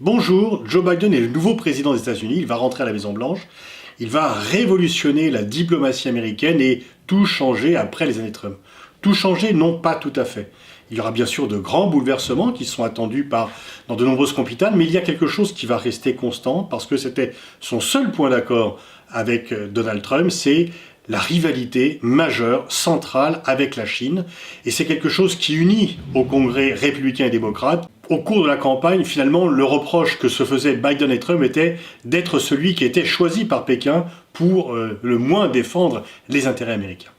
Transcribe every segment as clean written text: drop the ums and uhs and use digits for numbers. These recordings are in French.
Bonjour, Joe Biden est le nouveau président des États-Unis, il va rentrer à la Maison-Blanche, il va révolutionner la diplomatie américaine et tout changer après les années Trump. Tout changer, non pas tout à fait. Il y aura bien sûr de grands bouleversements qui sont attendus dans de nombreuses capitales, mais il y a quelque chose qui va rester constant parce que c'était son seul point d'accord avec Donald Trump, c'est la rivalité majeure, centrale avec la Chine. Et c'est quelque chose qui unit au Congrès républicain et démocrate. Au cours de la campagne, finalement, le reproche que se faisaient Biden et Trump était d'être celui qui était choisi par Pékin pour le moins défendre les intérêts américains.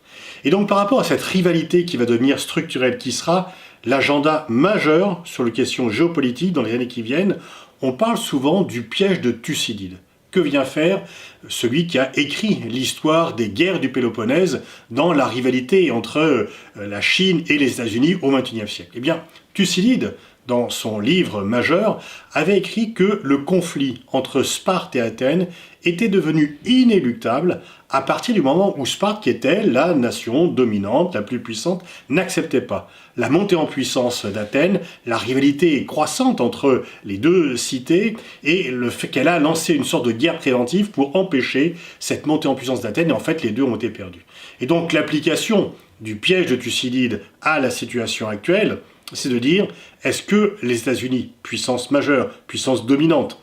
Et donc par rapport à cette rivalité qui va devenir structurelle, qui sera l'agenda majeur sur les questions géopolitiques dans les années qui viennent, on parle souvent du piège de Thucydide. Que vient faire celui qui a écrit l'histoire des guerres du Péloponnèse dans la rivalité entre la Chine et les États-Unis au XXIe siècle? Eh bien, Thucydide, dans son livre majeur, avait écrit que le conflit entre Sparte et Athènes était devenu inéluctable à partir du moment où Sparte, qui était la nation dominante, la plus puissante, n'acceptait pas la montée en puissance d'Athènes, la rivalité croissante entre les deux cités et le fait qu'elle a lancé une sorte de guerre préventive pour empêcher cette montée en puissance d'Athènes, et en fait les deux ont été perdus. Et donc l'application du piège de Thucydide à la situation actuelle, c'est de dire, est-ce que les États-Unis, puissance majeure, puissance dominante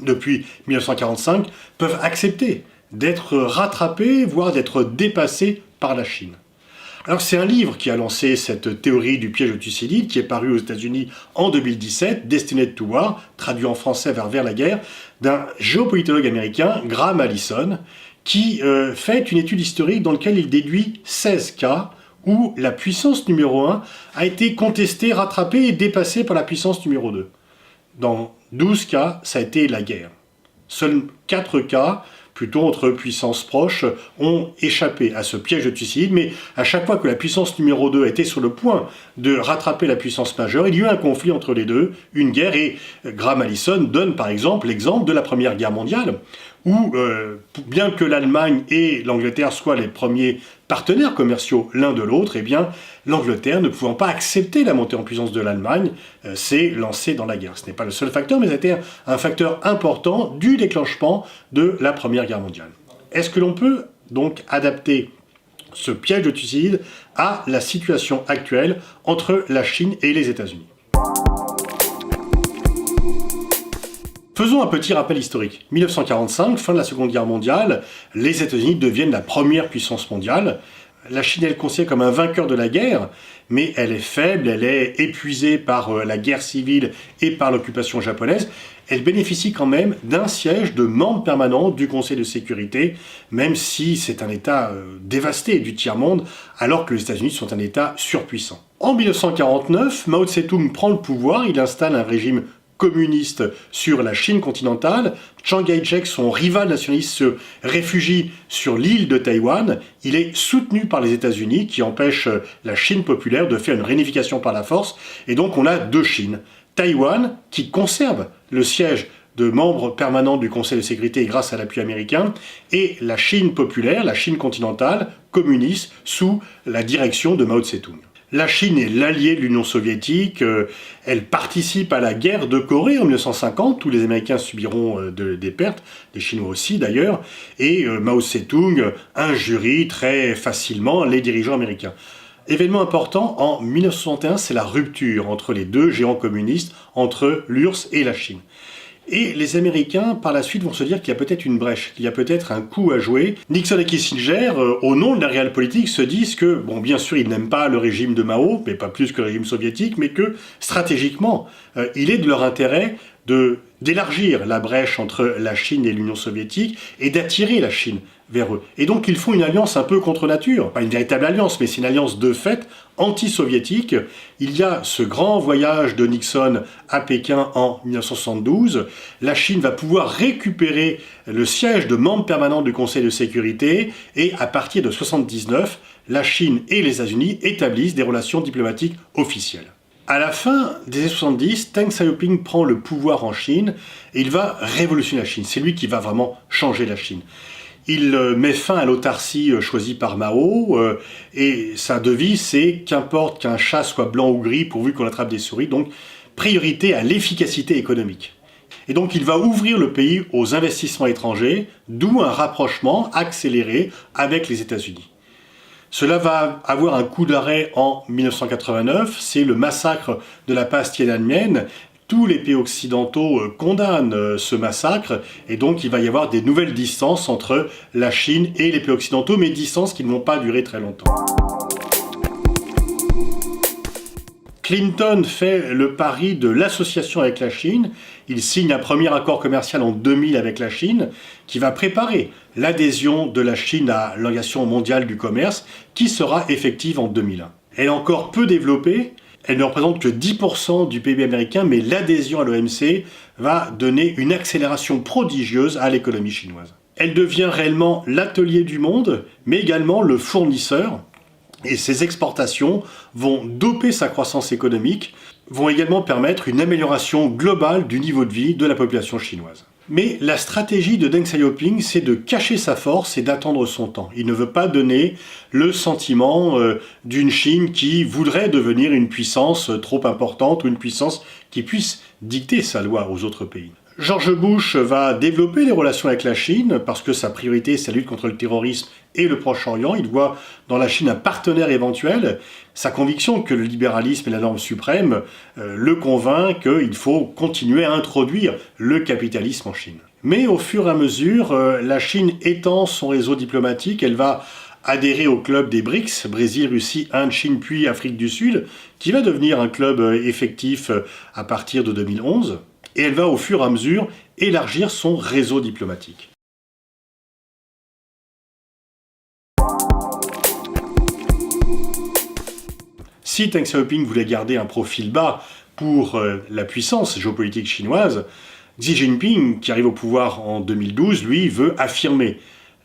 depuis 1945, peuvent accepter d'être rattrapés, voire d'être dépassés par la Chine? Alors c'est un livre qui a lancé cette théorie du piège de Thucydide, qui est paru aux États-Unis en 2017, Destined to War, traduit en français vers la guerre, d'un géopolitologue américain, Graham Allison, qui fait une étude historique dans laquelle il déduit 16 cas où la puissance numéro 1 a été contestée, rattrapée et dépassée par la puissance numéro 2. Dans 12 cas, ça a été la guerre. Seuls 4 cas, plutôt entre puissances proches, ont échappé à ce piège de Thucydide, mais à chaque fois que la puissance numéro 2 était sur le point de rattraper la puissance majeure, il y a eu un conflit entre les deux, une guerre, et Graham Allison donne par exemple l'exemple de la Première Guerre mondiale, où bien que l'Allemagne et l'Angleterre soient les premiers partenaires commerciaux l'un de l'autre, eh bien l'Angleterre, ne pouvant pas accepter la montée en puissance de l'Allemagne, s'est lancée dans la guerre. Ce n'est pas le seul facteur, mais c'était un facteur important du déclenchement de la Première Guerre mondiale. Est-ce que l'on peut donc adapter ce piège de Thucydide à la situation actuelle entre la Chine et les États-Unis? Faisons un petit rappel historique. 1945, fin de la Seconde Guerre mondiale, les États-Unis deviennent la première puissance mondiale. La Chine est considérée comme un vainqueur de la guerre, mais elle est faible, elle est épuisée par la guerre civile et par l'occupation japonaise. Elle bénéficie quand même d'un siège de membre permanent du Conseil de sécurité, même si c'est un État dévasté du tiers-monde, alors que les États-Unis sont un État surpuissant. En 1949, Mao Tse-tung prend le pouvoir, il installe un régime communiste sur la Chine continentale. Chiang Kai-shek, son rival nationaliste, se réfugie sur l'île de Taïwan. Il est soutenu par les États-Unis qui empêchent la Chine populaire de faire une réunification par la force. Et donc on a deux Chines. Taïwan, qui conserve le siège de membre permanent du Conseil de sécurité grâce à l'appui américain, et la Chine populaire, la Chine continentale, communiste, sous la direction de Mao Tse-tung. La Chine est l'allié de l'Union soviétique, elle participe à la guerre de Corée en 1950, où les Américains subiront des pertes, les Chinois aussi d'ailleurs, et Mao Tse-tung injurie très facilement les dirigeants américains. Événement important, en 1961, c'est la rupture entre les deux géants communistes, entre l'URSS et la Chine. Et les Américains, par la suite, vont se dire qu'il y a peut-être une brèche, qu'il y a peut-être un coup à jouer. Nixon et Kissinger, au nom de la réelle politique, se disent que, bon, bien sûr, ils n'aiment pas le régime de Mao, mais pas plus que le régime soviétique, mais que, stratégiquement, il est de leur intérêt d'élargir la brèche entre la Chine et l'Union soviétique et d'attirer la Chine vers eux. Et donc ils font une alliance un peu contre nature, pas une véritable alliance, mais c'est une alliance de fait anti-soviétique. Il y a ce grand voyage de Nixon à Pékin en 1972. La Chine va pouvoir récupérer le siège de membre permanent du Conseil de sécurité et à partir de 1979, la Chine et les États-Unis établissent des relations diplomatiques officielles. À la fin des années 70, Deng Xiaoping prend le pouvoir en Chine et il va révolutionner la Chine. C'est lui qui va vraiment changer la Chine. Il met fin à l'autarcie choisie par Mao et sa devise c'est « qu'importe qu'un chat soit blanc ou gris pourvu qu'on attrape des souris », donc priorité à l'efficacité économique. Et donc il va ouvrir le pays aux investissements étrangers, d'où un rapprochement accéléré avec les États-Unis. Cela va avoir un coup d'arrêt en 1989, c'est le massacre de la passe tiananmen. Tous les pays occidentaux condamnent ce massacre, et donc il va y avoir des nouvelles distances entre la Chine et les pays occidentaux, mais distances qui ne vont pas durer très longtemps. Clinton fait le pari de l'association avec la Chine. Il signe un premier accord commercial en 2000 avec la Chine qui va préparer l'adhésion de la Chine à l'Organisation mondiale du commerce qui sera effective en 2001. Elle est encore peu développée, elle ne représente que 10% du PIB américain, mais l'adhésion à l'OMC va donner une accélération prodigieuse à l'économie chinoise. Elle devient réellement l'atelier du monde, mais également le fournisseur. Et ces exportations vont doper sa croissance économique, vont également permettre une amélioration globale du niveau de vie de la population chinoise. Mais la stratégie de Deng Xiaoping, c'est de cacher sa force et d'attendre son temps. Il ne veut pas donner le sentiment d'une Chine qui voudrait devenir une puissance trop importante ou une puissance qui puisse dicter sa loi aux autres pays. George Bush va développer les relations avec la Chine parce que sa priorité c'est la lutte contre le terrorisme et le Proche-Orient. Il voit dans la Chine un partenaire éventuel. Sa conviction que le libéralisme est la norme suprême le convainc qu'il faut continuer à introduire le capitalisme en Chine. Mais au fur et à mesure, la Chine étend son réseau diplomatique, elle va adhérer au club des BRICS, Brésil, Russie, Inde, Chine, puis Afrique du Sud, qui va devenir un club effectif à partir de 2011. Et elle va au fur et à mesure élargir son réseau diplomatique. Si Deng Xiaoping voulait garder un profil bas pour la puissance géopolitique chinoise, Xi Jinping, qui arrive au pouvoir en 2012, lui, veut affirmer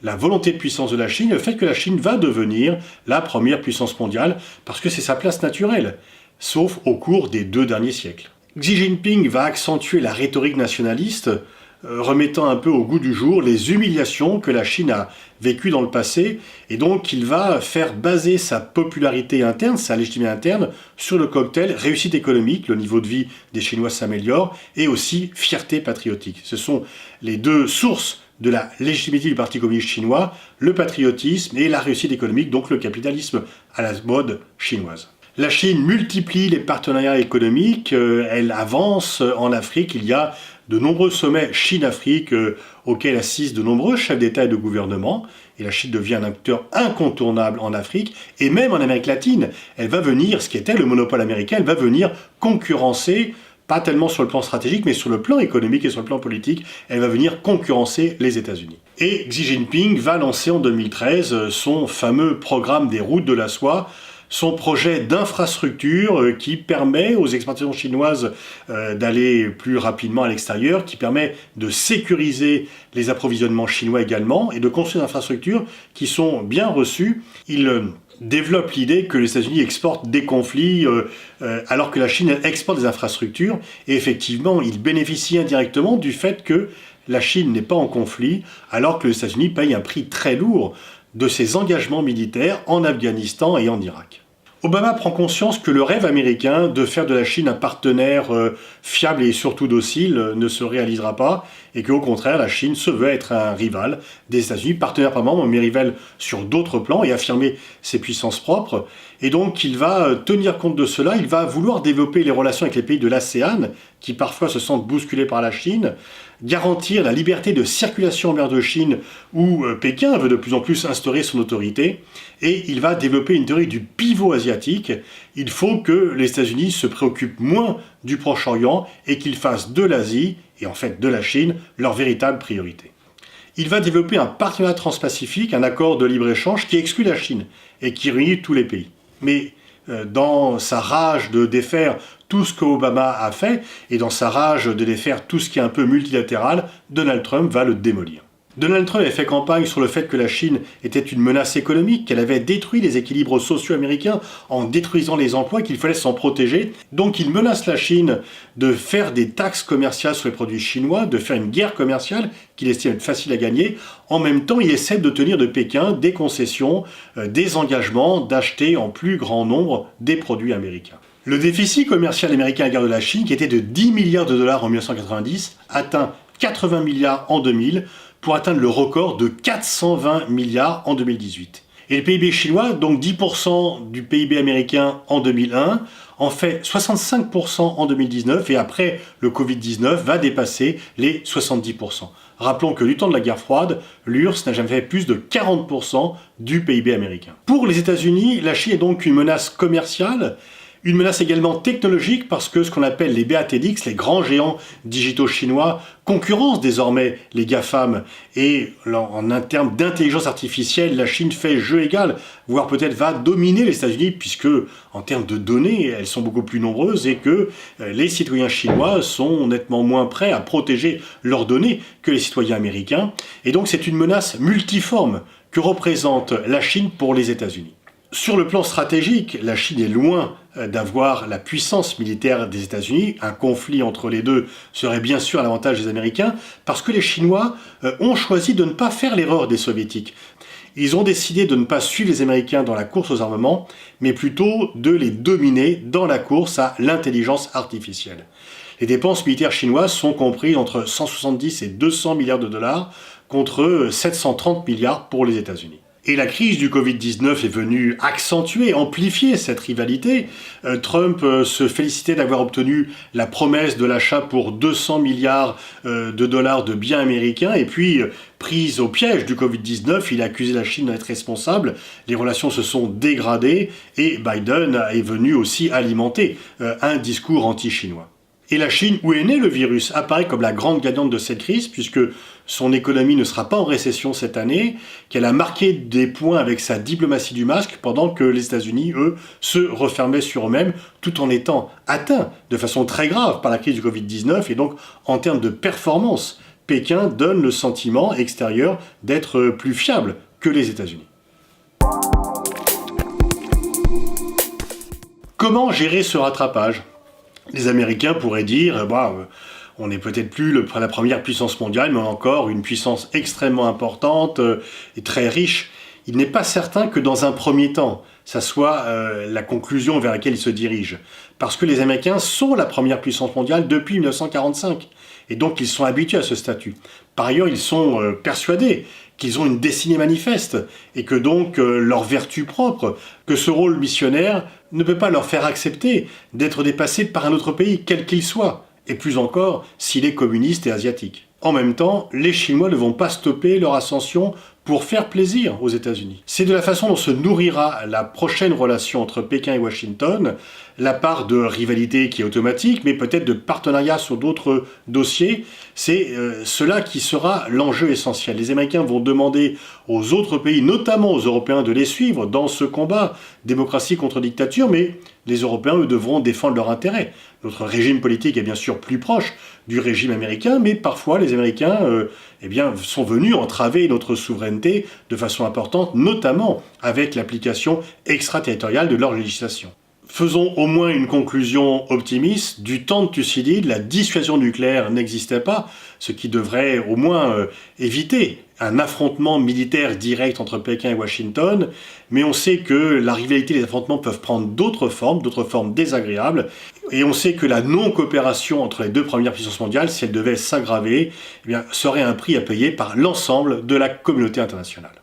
la volonté de puissance de la Chine, le fait que la Chine va devenir la première puissance mondiale, parce que c'est sa place naturelle, sauf au cours des 2 derniers siècles. Xi Jinping va accentuer la rhétorique nationaliste, remettant un peu au goût du jour les humiliations que la Chine a vécues dans le passé, et donc il va faire baser sa popularité interne, sa légitimité interne, sur le cocktail réussite économique, le niveau de vie des Chinois s'améliore, et aussi fierté patriotique. Ce sont les 2 sources de la légitimité du Parti communiste chinois, le patriotisme et la réussite économique, donc le capitalisme à la mode chinoise. La Chine multiplie les partenariats économiques, elle avance en Afrique, il y a de nombreux sommets Chine-Afrique auxquels assistent de nombreux chefs d'État et de gouvernement, et la Chine devient un acteur incontournable en Afrique, et même en Amérique latine, elle va venir, ce qui était le monopole américain, elle va venir concurrencer, pas tellement sur le plan stratégique, mais sur le plan économique et sur le plan politique, elle va venir concurrencer les États-Unis. Et Xi Jinping va lancer en 2013 son fameux programme des routes de la soie, son projet d'infrastructure qui permet aux exportations chinoises d'aller plus rapidement à l'extérieur, qui permet de sécuriser les approvisionnements chinois également et de construire des infrastructures qui sont bien reçues. Il développe l'idée que les États-Unis exportent des conflits alors que la Chine exporte des infrastructures, et effectivement il bénéficie indirectement du fait que la Chine n'est pas en conflit alors que les États-Unis payent un prix très lourd de ses engagements militaires en Afghanistan et en Irak. Obama prend conscience que le rêve américain de faire de la Chine un partenaire fiable et surtout docile ne se réalisera pas, et qu'au contraire la Chine se veut être un rival des États-Unis, partenaire pas membre mais rival sur d'autres plans, et affirmer ses puissances propres. Et donc il va tenir compte de cela, il va vouloir développer les relations avec les pays de l'ASEAN, qui parfois se sentent bousculés par la Chine, garantir la liberté de circulation en mer de Chine, où Pékin veut de plus en plus instaurer son autorité, et il va développer une théorie du pivot asiatique. Il faut que les États-Unis se préoccupent moins du Proche-Orient et qu'ils fassent de l'Asie, et en fait de la Chine, leur véritable priorité. Il va développer un partenariat transpacifique, un accord de libre-échange qui exclut la Chine et qui réunit tous les pays. Mais dans sa rage de défaire tout ce qu'Obama a fait, et dans sa rage de défaire tout ce qui est un peu multilatéral, Donald Trump va le démolir. Donald Trump avait fait campagne sur le fait que la Chine était une menace économique, qu'elle avait détruit les équilibres sociaux américains en détruisant les emplois, qu'il fallait s'en protéger. Donc il menace la Chine de faire des taxes commerciales sur les produits chinois, de faire une guerre commerciale qu'il estime être facile à gagner. En même temps, il essaie d'obtenir de Pékin des concessions, des engagements d'acheter en plus grand nombre des produits américains. Le déficit commercial américain à l'égard de la Chine, qui était de 10 milliards de dollars en 1990, atteint 80 milliards en 2000, pour atteindre le record de 420 milliards en 2018. Et le PIB chinois, donc 10% du PIB américain en 2001, en fait 65% en 2019 et après le Covid-19 va dépasser les 70%. Rappelons que du temps de la guerre froide, l'URSS n'a jamais fait plus de 40% du PIB américain. Pour les États-Unis, la Chine est donc une menace commerciale, une menace également technologique parce que ce qu'on appelle les BATX, les grands géants digitaux chinois, concurrencent désormais les GAFAM et en termes d'intelligence artificielle, la Chine fait jeu égal, voire peut-être va dominer les États-Unis puisque en termes de données, elles sont beaucoup plus nombreuses et que les citoyens chinois sont nettement moins prêts à protéger leurs données que les citoyens américains. Et donc c'est une menace multiforme que représente la Chine pour les États-Unis. Sur le plan stratégique, la Chine est loin d'avoir la puissance militaire des États-Unis. Un conflit entre les deux serait bien sûr à l'avantage des Américains, parce que les Chinois ont choisi de ne pas faire l'erreur des Soviétiques. Ils ont décidé de ne pas suivre les Américains dans la course aux armements, mais plutôt de les dominer dans la course à l'intelligence artificielle. Les dépenses militaires chinoises sont comprises entre 170 et 200 milliards de dollars, contre 730 milliards pour les États-Unis. Et la crise du Covid-19 est venue accentuer, amplifier cette rivalité. Trump se félicitait d'avoir obtenu la promesse de l'achat pour 200 milliards de dollars de biens américains. Et puis, pris au piège du Covid-19, il a accusé la Chine d'être responsable. Les relations se sont dégradées et Biden est venu aussi alimenter un discours anti-chinois. Et la Chine, où est né le virus, apparaît comme la grande gagnante de cette crise, puisque son économie ne sera pas en récession cette année, qu'elle a marqué des points avec sa diplomatie du masque, pendant que les États-Unis, eux, se refermaient sur eux-mêmes, tout en étant atteints de façon très grave par la crise du Covid-19. Et donc, en termes de performance, Pékin donne le sentiment extérieur d'être plus fiable que les États-Unis. Comment gérer ce rattrapage ? Les Américains pourraient dire, on n'est peut-être plus la première puissance mondiale, mais encore une puissance extrêmement importante et très riche. Il n'est pas certain que dans un premier temps, ça soit la conclusion vers laquelle ils se dirigent. Parce que les Américains sont la première puissance mondiale depuis 1945. Et donc ils sont habitués à ce statut. Par ailleurs, ils sont persuadés qu'ils ont une destinée manifeste et que donc leur vertu propre, que ce rôle missionnaire ne peut pas leur faire accepter d'être dépassés par un autre pays, quel qu'il soit, et plus encore s'il est communiste et asiatique. En même temps, les Chinois ne vont pas stopper leur ascension pour faire plaisir aux États-Unis. C'est de la façon dont se nourrira la prochaine relation entre Pékin et Washington, la part de rivalité qui est automatique, mais peut-être de partenariat sur d'autres dossiers. C'est cela qui sera l'enjeu essentiel. Les Américains vont demander aux autres pays, notamment aux Européens, de les suivre dans ce combat, démocratie contre dictature, mais les Européens, eux, devront défendre leurs intérêts. Notre régime politique est bien sûr plus proche du régime américain, mais parfois les Américains sont venus entraver notre souveraineté de façon importante, notamment avec l'application extraterritoriale de leur législation. Faisons au moins une conclusion optimiste. Du temps de Thucydide, la dissuasion nucléaire n'existait pas, ce qui devrait au moins éviter un affrontement militaire direct entre Pékin et Washington, mais on sait que la rivalité et les affrontements peuvent prendre d'autres formes désagréables, et on sait que la non-coopération entre les deux premières puissances mondiales, si elle devait s'aggraver, serait un prix à payer par l'ensemble de la communauté internationale.